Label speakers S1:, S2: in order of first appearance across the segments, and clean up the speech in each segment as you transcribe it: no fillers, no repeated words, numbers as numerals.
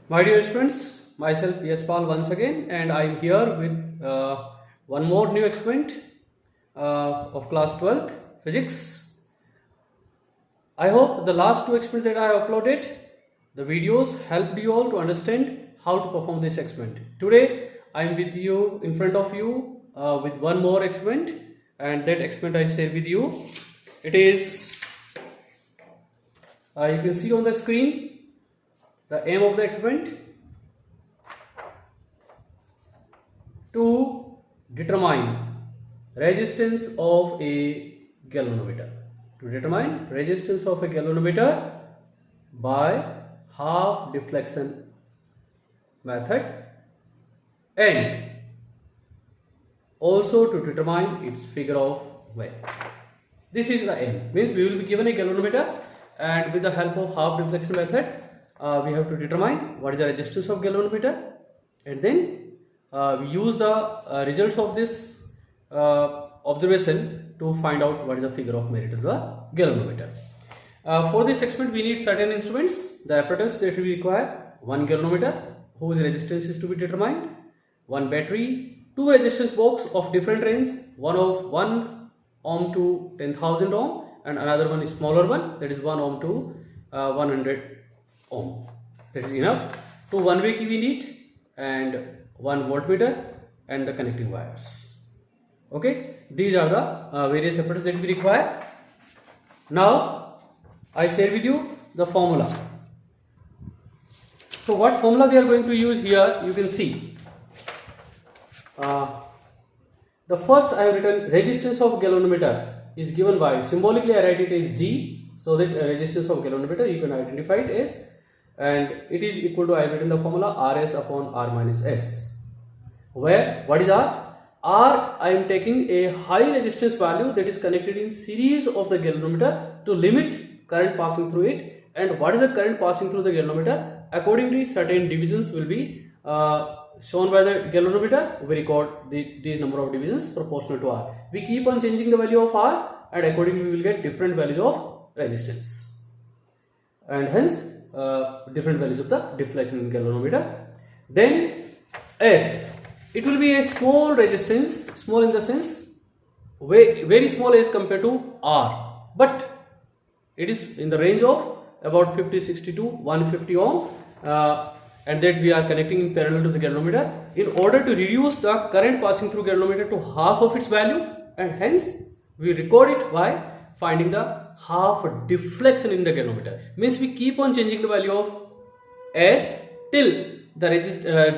S1: My dear students, myself Yaspal once again, and I am here with one more new experiment of class 12th physics. I hope the last two experiments that I have uploaded, the videos helped you all to understand how to perform this experiment. Today I am with you, in front of you, with one more experiment, and that experiment I share with you. It is, you can see on the screen, the aim of the experiment to determine resistance of a galvanometer. To determine resistance of a galvanometer by half deflection method, and also to determine its figure of value. This is the aim. Means we will be given a galvanometer, and with the help of half deflection method, we have to determine what is the resistance of galvanometer, and then we use the results of this observation to find out what is the figure of merit of the galvanometer. For this experiment, we need certain instruments. The apparatus that we require: one galvanometer whose resistance is to be determined, one battery, two resistance box of different range, one of 1 ohm to 10,000 ohm, and another one is smaller one, that is 1 ohm to 100 ohm. That is enough. Two one-way key we need, and one voltmeter and the connecting wires. Okay, these are the various apparatus that we require. Now I share with you the formula. So what formula we are going to use here, you can see. The first I have written resistance of galvanometer is given by, symbolically I write it as G, so that resistance of galvanometer you can identify it as, and it is equal to, I have written the formula Rs upon R minus S, where what is R? R, I am taking a high resistance value that is connected in series of the galvanometer to limit current passing through it. And what is the current passing through the galvanometer? Accordingly, certain divisions will be shown by the galvanometer. We record these number of divisions proportional to R. We keep on changing the value of R, and accordingly we will get different values of resistance, and hence different values of the deflection in galvanometer. Then S, it will be a small resistance, small in the sense very small as compared to R, but it is in the range of about 50-60 to 150 ohm, and that we are connecting in parallel to the galvanometer in order to reduce the current passing through galvanometer to half of its value, and hence we record it by finding the half deflection in the galvanometer. Means we keep on changing the value of S till the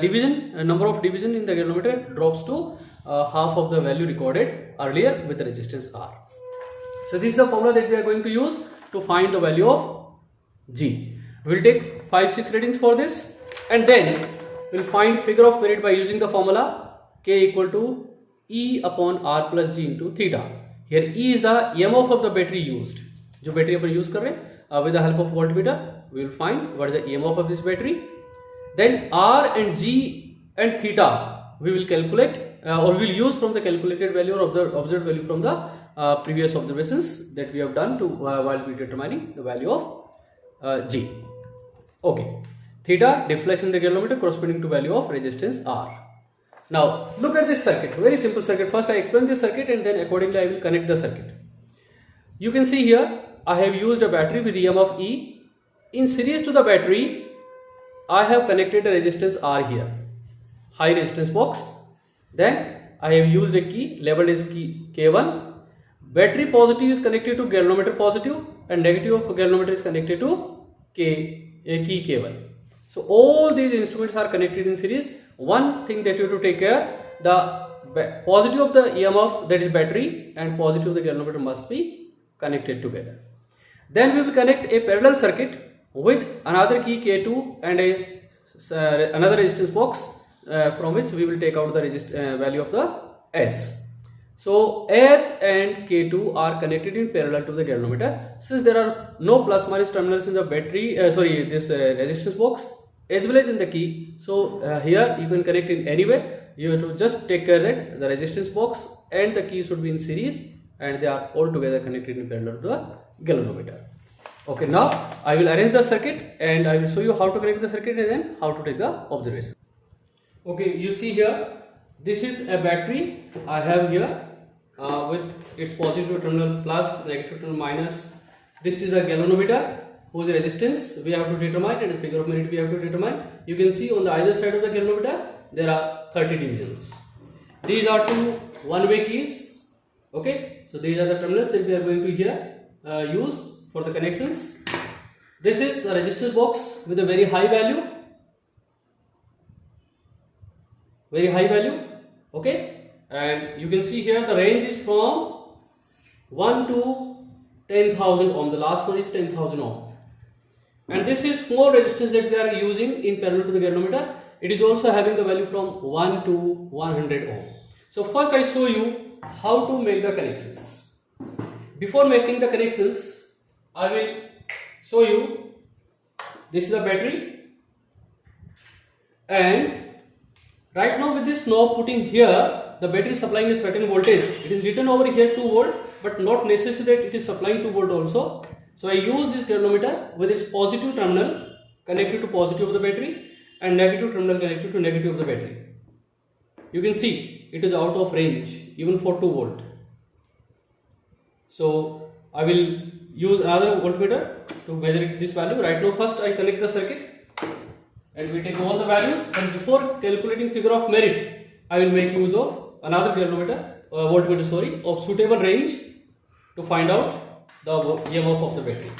S1: division, number of division in the galvanometer drops to half of the value recorded earlier with the resistance R. So this is the formula that we are going to use to find the value of G. We will take 5-6 readings for this, and then we will find figure of merit by using the formula K equal to E upon R plus G into theta. Here E is the EMF of the battery used. जो battery अपन use कर रहे हैं, with the help of voltmeter we will find what is the EMF of this battery. Then R and G and theta we will calculate, or we will use from the calculated value or the observed value from the previous observations that we have done to while we determining the value of G. Okay, theta deflection in the galvanometer corresponding to value of resistance R. Now look at this circuit, very simple circuit. First I explain this circuit, and then accordingly I will connect the circuit. You can see here I have used a battery with EMF E. In series to the battery I have connected a resistance R here, high resistance box. Then I have used a key labeled as key K1. Battery positive is connected to galvanometer positive, and negative of galvanometer is connected to key K1. So all these instruments are connected in series. One thing that you have to take care, the positive of the EMF, that is battery, and positive of the galvanometer must be connected together. Then we will connect a parallel circuit with another key K2 and another resistance box, from which we will take out the value of the S. So S and K2 are connected in parallel to the galvanometer. Since there are no plus minus terminals in the battery, this resistance box as well as in the key, so here you can connect in any way. You have to just take care that the resistance box and the key should be in series, and they are all together connected in parallel to the galvanometer. Okay, now I will arrange the circuit and I will show you how to connect the circuit and then how to take the observation. Okay, you see here, this is a battery I have here with its positive terminal plus, negative terminal minus. This is a galvanometer whose resistance we have to determine and the figure of merit we have to determine. You can see on the either side of the galvanometer there are 30 divisions. These are two one-way keys. Okay, so these are the terminals that we are going to here use for the connections. This is the resistance box with a very high value. Okay, and you can see here the range is from 1 to 10,000 ohm. The last one is 10,000 ohm. And this is small resistance that we are using in parallel to the galvanometer. It is also having the value from 1 to 100 ohm. So first I show you how to make the connections. Before making the connections, I will show you, this is the battery, and right now with this knob putting here, the battery is supplying a certain voltage. It is written over here 2 volt, but not necessary that it is supplying 2 volt also. So I use this galvanometer with its positive terminal connected to positive of the battery and negative terminal connected to negative of the battery. You can see it is out of range even for 2 volt. So I will use another voltmeter to measure this value. Right now first I connect the circuit and we take all the values, and before calculating figure of merit I will make use of another voltmeter of suitable range to find out the EMF of the battery,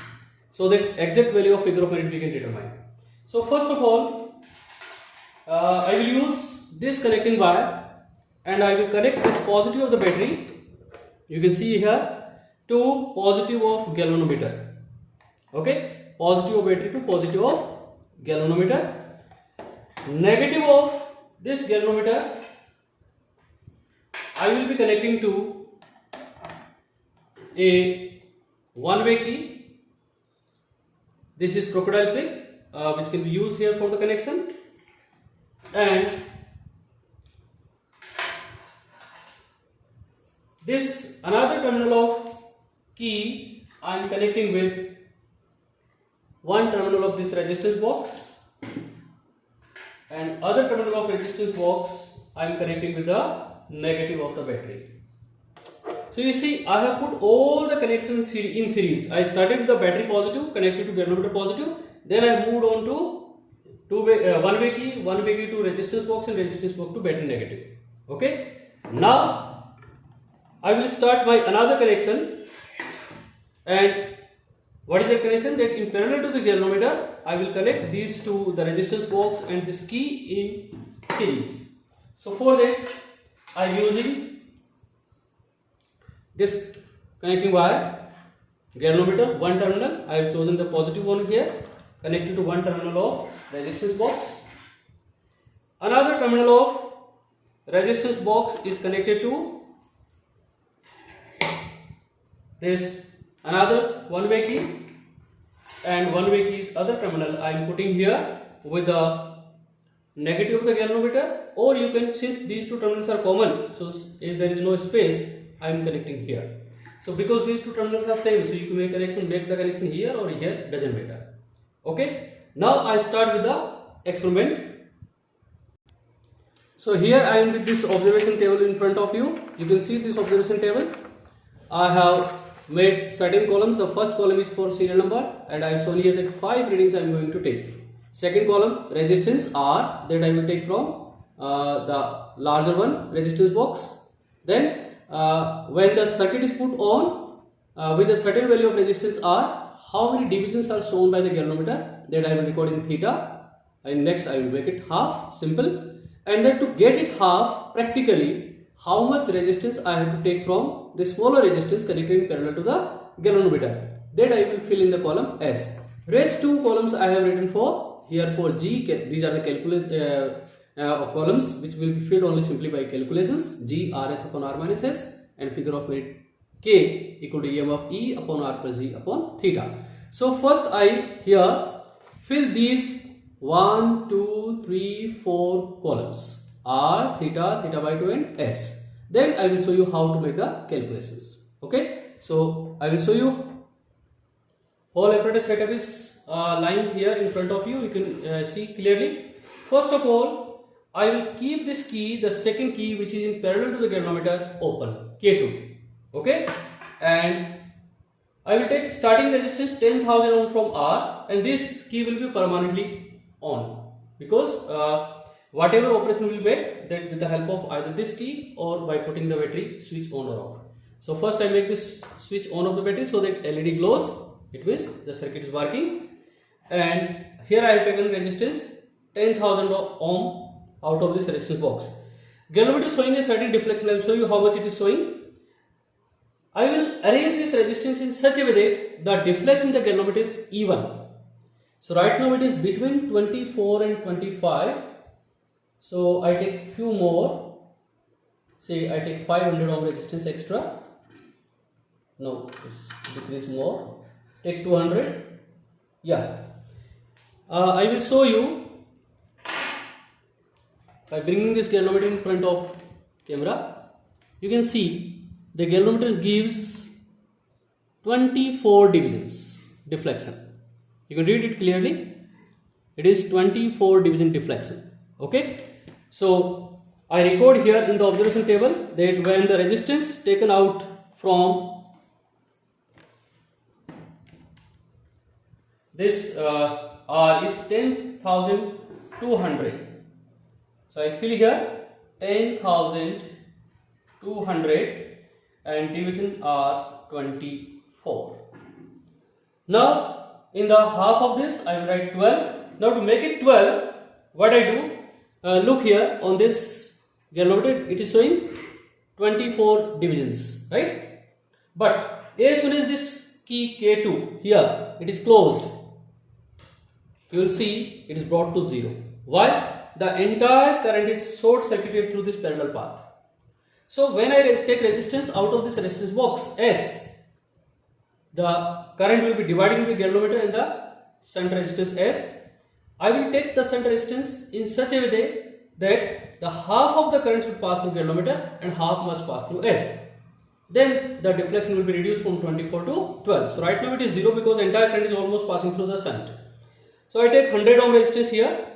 S1: so that exact value of figure of merit we can determine. So first of all I will use this connecting wire and I will connect this positive of the battery. You can see here to positive of galvanometer. Okay, positive of battery to positive of galvanometer. Negative of this galvanometer I will be connecting to a one-way key. This is crocodile clip which can be used here for the connection, and this another terminal of key I am connecting with one terminal of this resistance box, and other terminal of resistance box I am connecting with the negative of the battery. So you see I have put all the connections in series. I started with the battery positive connected to galvanometer positive, then I moved on to one-way key to resistance box and resistance box to battery negative. Okay, now I will start my another connection, and what is the connection? That in parallel to the galvanometer I will connect these to the resistance box and this key in series. So for that I am using this connecting wire, galvanometer, one terminal. I have chosen the positive one here, connected to one terminal of resistance box. Another terminal of resistance box is connected to this another one-way key, and one-way key is other terminal I am putting here with the negative of the galvanometer, or you can, since these two terminals are common, so if there is no space I am connecting here. So because these two terminals are same, so you can make the connection here or here, doesn't matter. Okay, now I start with the experiment. So here I am with this observation table in front of you. You can see this observation table. I have made certain columns. The first column is for serial number, and I have shown here that 5 readings I am going to take. Second column, resistance R, that I will take from the larger one, resistance box. Then when the circuit is put on with a certain value of resistance R, how many divisions are shown by the galvanometer, that I will record in theta, and next I will make it half, simple. And then to get it half, practically how much resistance I have to take from the smaller resistance connected in parallel to the galvanometer, that I will fill in the column S. Rest two columns I have written for here for G. These are the columns which will be filled only simply by calculations. G RS upon R minus S, and figure of merit K equal to EMF E upon R plus G upon theta. So first I here fill these 1, 2, 3, 4 columns, R, theta, theta by 2 and S. Then I will show you how to make the calculations. Okay, so I will show you Whole apparatus setup is lying here in front of you. You can see clearly. First of all, I will keep this key, the second key which is in parallel to the galvanometer, open, K2. Okay, and I will take starting resistance 10,000 ohm from R, and this key will be permanently on, because whatever operation will make, that with the help of either this key or by putting the battery switch on or off. So first I make this switch on of the battery so that LED glows. It means the circuit is working. And here I have taken resistance 10,000 ohm out of this resistance box. Galvanometer is showing a certain deflection. I will show you how much it is showing. I will arrange this resistance in such a way that the deflection in the galvanometer is even. So right now it is between 24 and 25. So I take few more. Say I take 500 ohm resistance extra. No, it's decrease more. Take 200. Yeah. I will show you by bringing this galvanometer in front of camera. You can see the galvanometer gives 24 divisions deflection. You can read it clearly. It is 24 division deflection. Okay. So I record here in the observation table that when the resistance taken out from this R is 10,200. So I fill here 10,200 and division are 24. Now in the half of this I will write 12. Now to make it 12, what I do, look here on this galvanometer, it is showing 24 divisions, right? But as soon as this key K2 here, it is closed, you will see it is brought to 0. Why? The entire current is short circuited through this parallel path. So when I take resistance out of this resistance box S, the current will be dividing the galvanometer and the shunt resistance S. I will take the shunt resistance in such a way that the half of the current should pass through galvanometer and half must pass through S. Then the deflection will be reduced from 24 to 12. So right now it is 0 because entire current is almost passing through the shunt. So I take 100 ohm resistance here,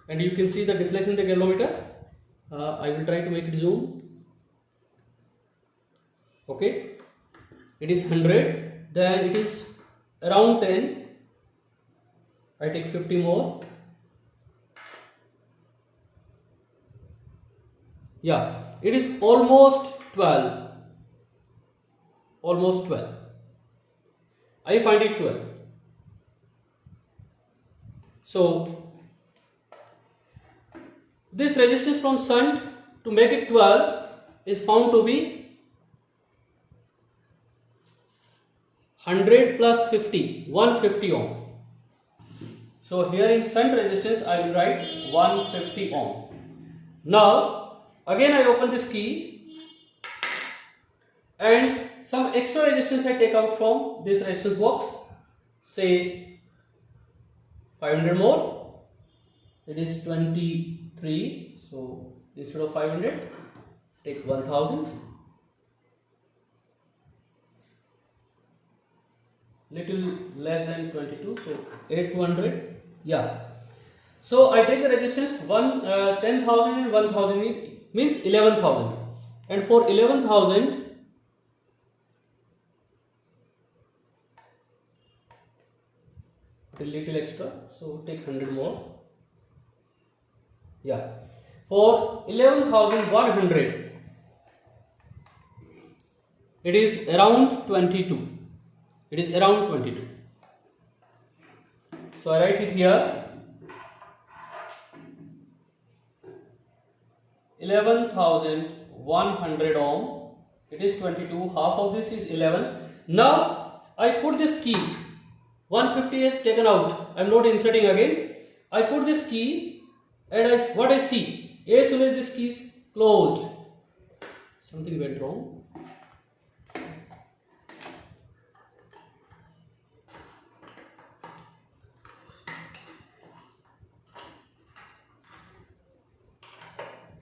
S1: and you can see the deflection in the galvanometer. I will try to make it zoom. Okay, it is 100, then it is around 10. I take 50 more. Yeah, it is almost 12. Almost 12. I find it 12. So this resistance from shunt to make it 12 is found to be 100 plus 50, 150 ohm. So here in shunt resistance I will write 150 ohm. Now again I open this key and some extra resistance I take out from this resistance box, say 500 more, it is 23. So instead of 500, take 1000, little less than 22, so 8200. Yeah. So I take the resistance 10,000 and 1000 means 11,000, and for 11,000 a little extra, so take 100 more. Yeah, for 11,100 it is around 22. It is around 22. So I write it here, 11,100 ohm. It is 22. Half of this is 11. Now I put this key. 150 is taken out. I am not inserting again. I put this key and what I see, as soon as this key is closed, something went wrong.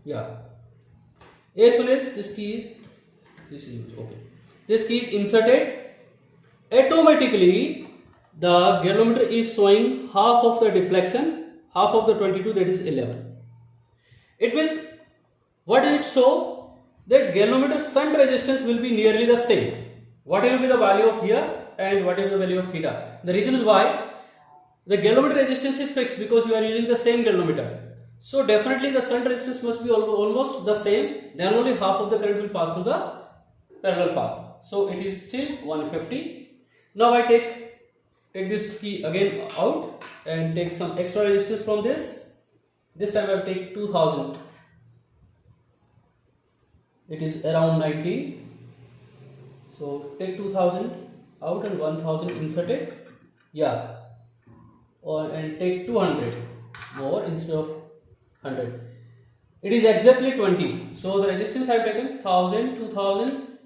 S1: Yeah. As soon as this key is okay. This key is inserted automatically the galvanometer is showing half of the deflection, half of the 22, that is 11. It means, what does it show? That galvanometer shunt resistance will be nearly the same. What will be the value of here and what is the value of theta? The reason is why the galvanometer resistance is fixed, because you are using the same galvanometer. So definitely the shunt resistance must be almost the same. Then only half of the current will pass through the parallel path. So it is still 150. Now I take this key again out and take some extra resistance from this. This time I will take 2000. It is around 90. So take 2000 out and 1000 inserted. Yeah. And take 200 more instead of 100. It is exactly 20. So the resistance I have taken 1000, 2000,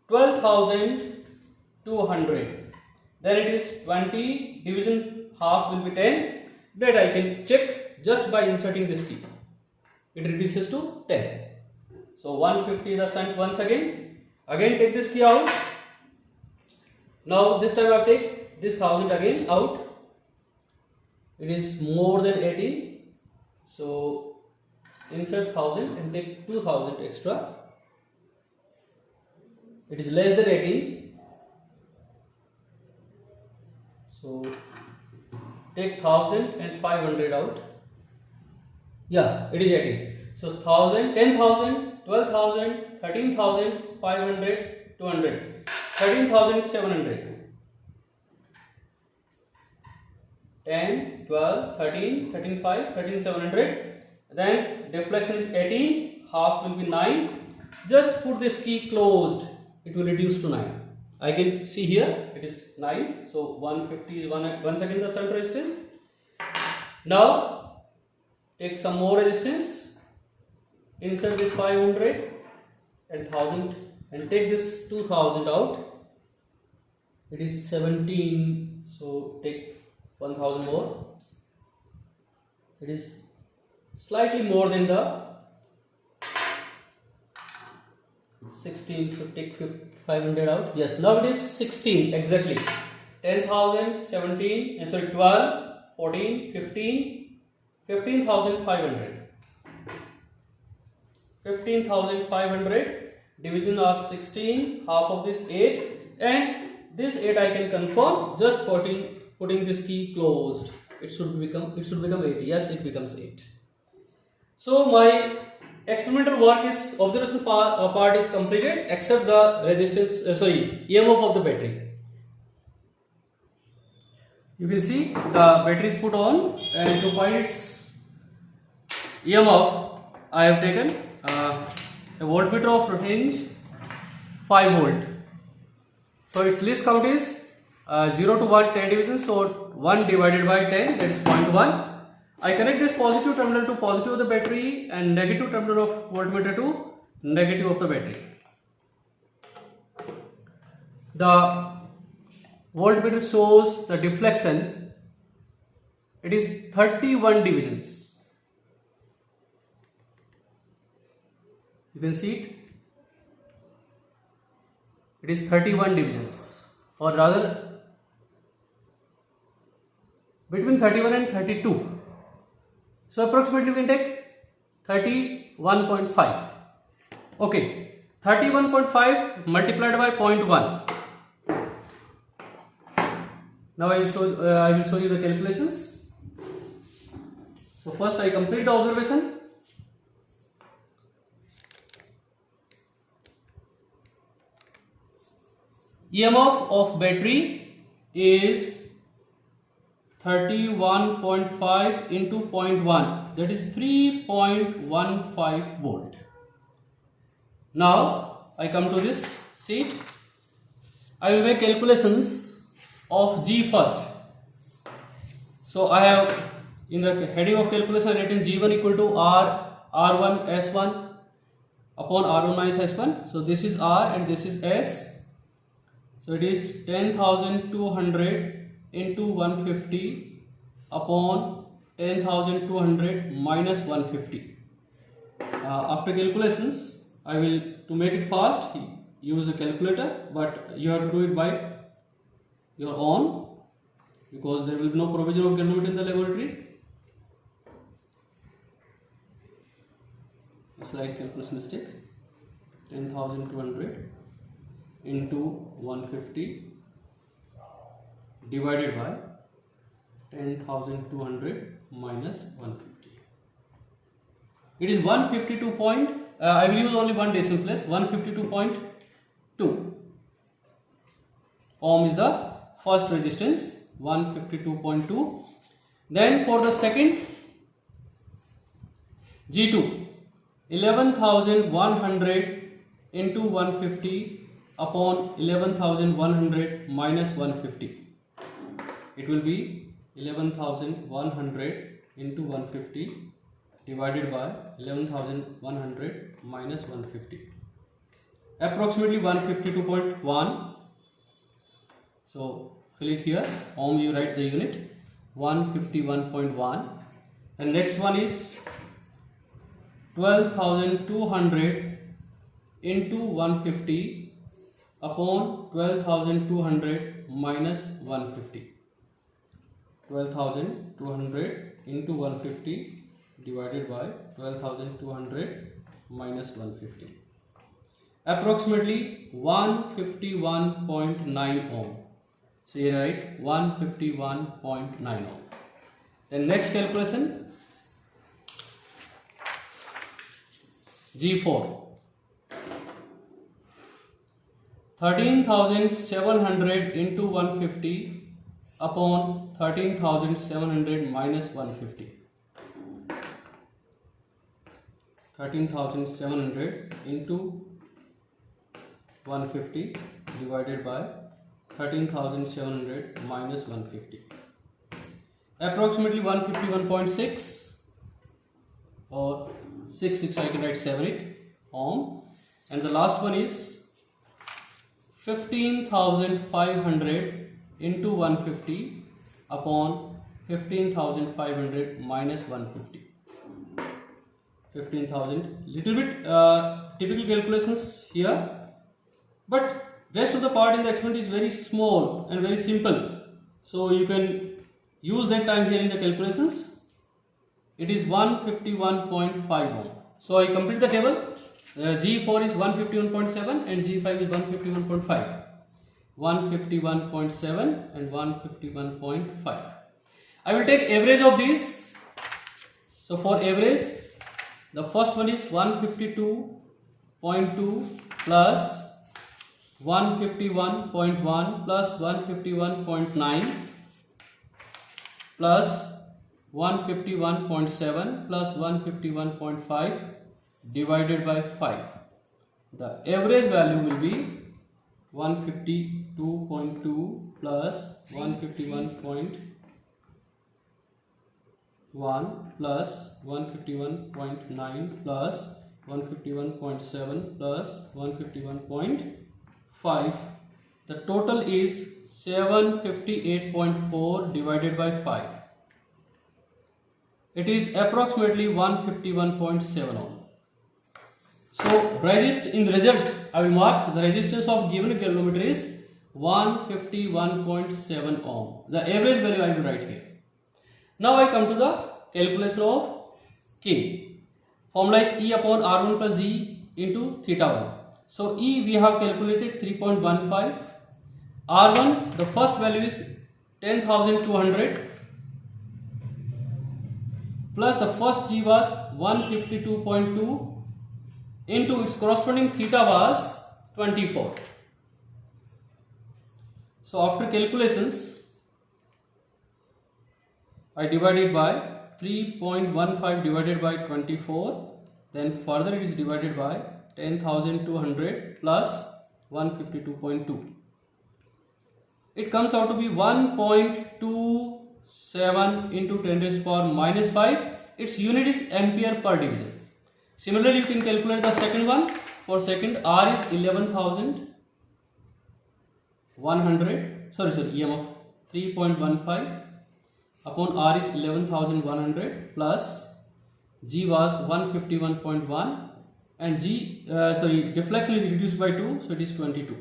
S1: 12,200. Then it is 20 division half will be 10. That I can check just by inserting this key. It reduces to 10. So 150 the shunt once again. Again take this key out. Now this time I take this 1000 again out. It is more than 18. So insert 1000 and take 2000 extra. It is less than 18. So take 1500 out. Yeah, it is 18. So 1000, 10,000, 12,000, 13,500, 200, 13,700. 10, 12, 13, 13,500, 13,700. Then deflection is 18, half will be 9. Just put this key closed, it will reduce to 9. I can see here it is 9. So 150 is once again the shunt resistance. Now take some more resistance, insert this 500 and 1000 and take this 2000 out. It is 17. So take 1000 more. It is slightly more than the 16. So take 500 out. Yes, now it is 16 exactly. 10,000, 17, and sorry 12, 14, 15, 15,500. 15,500 division of 16, half of this 8, and this 8 I can confirm just putting this key closed. It should become 8. Yes, it becomes 8. So my experimental work is observation part is completed except the resistance EMF of the battery. You can see the battery is put on, and to find its EMF I have taken a voltmeter of range 5 volt. So its least count is 0 to 1 10 divisions, so 1 divided by 10, that is 0.1. I connect this positive terminal to positive of the battery and negative terminal of voltmeter to negative of the battery. The voltmeter shows the deflection. It is 31 divisions. You can see it. It is 31 divisions, or rather between 31 and 32. So approximately we can take 31.5. Okay, 31.5 multiplied by 0.1. Now I will show you the calculations. So first I complete the observation. EMF of battery is 31.5 into 0.1, that is 3.15 volt. Now I come to this sheet. I will make calculations of G first. So I have in the heading of calculation written G1 equal to R1 S1 upon R1 minus S1. So this is R and this is S. So it is 10,200 into 150 upon 10,200 minus 150. After calculations, to make it fast, use a calculator, but you have to do it by your own, because there will be no provision of galvanometer in the laboratory. Slight calculation mistake. 10,200 into 150 divided by 10,200 minus 150. It is 152 point, I will use only one decimal place, 152.2 ohm is the first resistance, 152.2. Then for the second, G2, 11,100 into 150 upon 11,100 minus 150. It will be 11,100 into 150 divided by 11,100 minus 150. Approximately 152.1. So fill it here. Ohm, you write the unit. 151.1. And next one is 12,200 into 150 upon 12,200 minus 150. 12,200 into 150 divided by 12,200 minus 150. Approximately 151.9 ohm. So you write 151.9 ohm. Then next calculation, G4, 13,700 into 150 upon 13,700 minus 150. 13,700 into 150 divided by 13,700 minus 150. Approximately 151.6 or 66, I can write 7 ohm. And the last one is 15,500 into 150 upon 15,500 minus 150. 15,000, little bit typical calculations here, but rest of the part in the experiment is very small and very simple, so you can use that time here in the calculations. It is 151.5 ohm. So I complete the table. G4 is 151.7 and G5 is 151.5. 151.7 and 151.5. I will take average of these. So for average, the first one is 152.2 plus 151.1 plus 151.9 plus 151.7 plus 151.5 divided by 5. The average value will be 152.2 plus 151.1 plus 151.9 plus 151.7 plus 151.5. The total is 758.4 divided by 5. It is approximately 151.7 ohm. So in the result, I will mark the resistance of given galvanometer is 151.7 ohm. The average value I will write here. Now I come to the calculation of K. Formula is E upon R1 plus G into theta 1. So E we have calculated 3.15. R1, the first value is 10,200 plus the first G was 152.2 into its corresponding theta was 24. So after calculations, I divided by 3.15 divided by 24, then further it is divided by 10,200 plus 152.2. It comes out to be 1.27 into 10 raised to power minus 5. Its unit is ampere per division. Similarly, you can calculate the second one. For second, R is 11,100. EM of 3.15 upon R is 11,100 plus G was 151.1 and deflection is reduced by 2, so it is 22.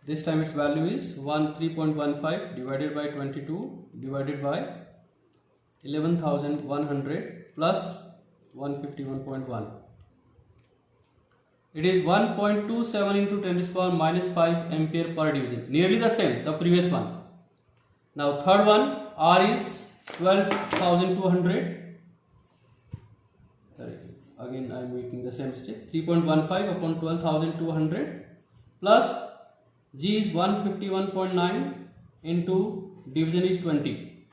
S1: This time its value is 3.15 divided by 22 divided by 11,100 plus 151.1. It is 1.27 into 10 to the power minus 5 ampere per division. Nearly the same, the previous one. Now third one, R is 12,200. Sorry, again I am making the same mistake. 3.15 upon 12,200 plus G is 151.9 into division is 20.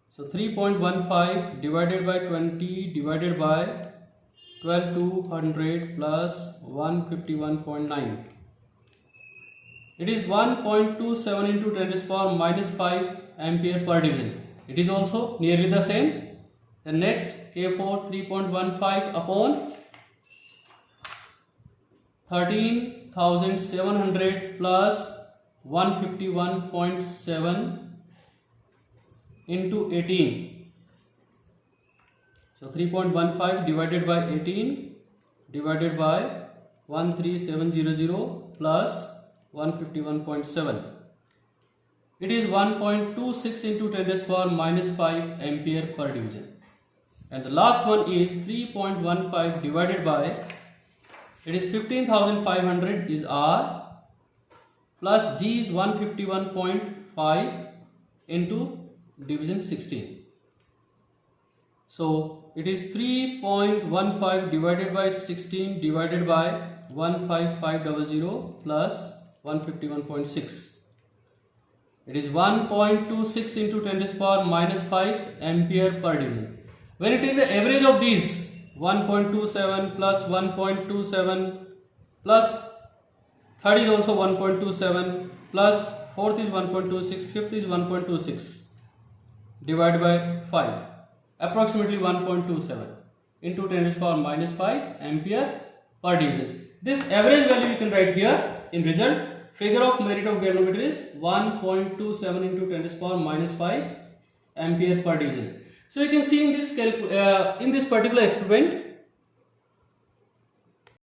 S1: So 3.15 divided by 20 divided by 12,200 plus 151.9. It is 1.27 into 10 to the power minus 5 ampere per division. It is also nearly the same. The next K4 3.15 upon 13,700 plus 151.7 into 18. So 3.15 divided by 18 divided by 13700 plus 151.7. It is 1.26 into 10 to the power minus 5 ampere per division. And the last one is 3.15 divided by, it is 15,500 is R plus G is 151.5 into division 16. So it is 3.15 divided by 16 divided by 15500 plus 151.6. It is 1.26 into 10 to the power minus 5 ampere per division. When you take the average of these, 1.27 plus 1.27 plus third is also 1.27 plus fourth is 1.26, fifth is 1.26 divided by 5, approximately 1.27 into 10 to the power minus 5 ampere per division. This average value you can write here in result. Figure of merit of galvanometer is 1.27 into 10 to the power minus 5 ampere per division. So you can see in this particular experiment,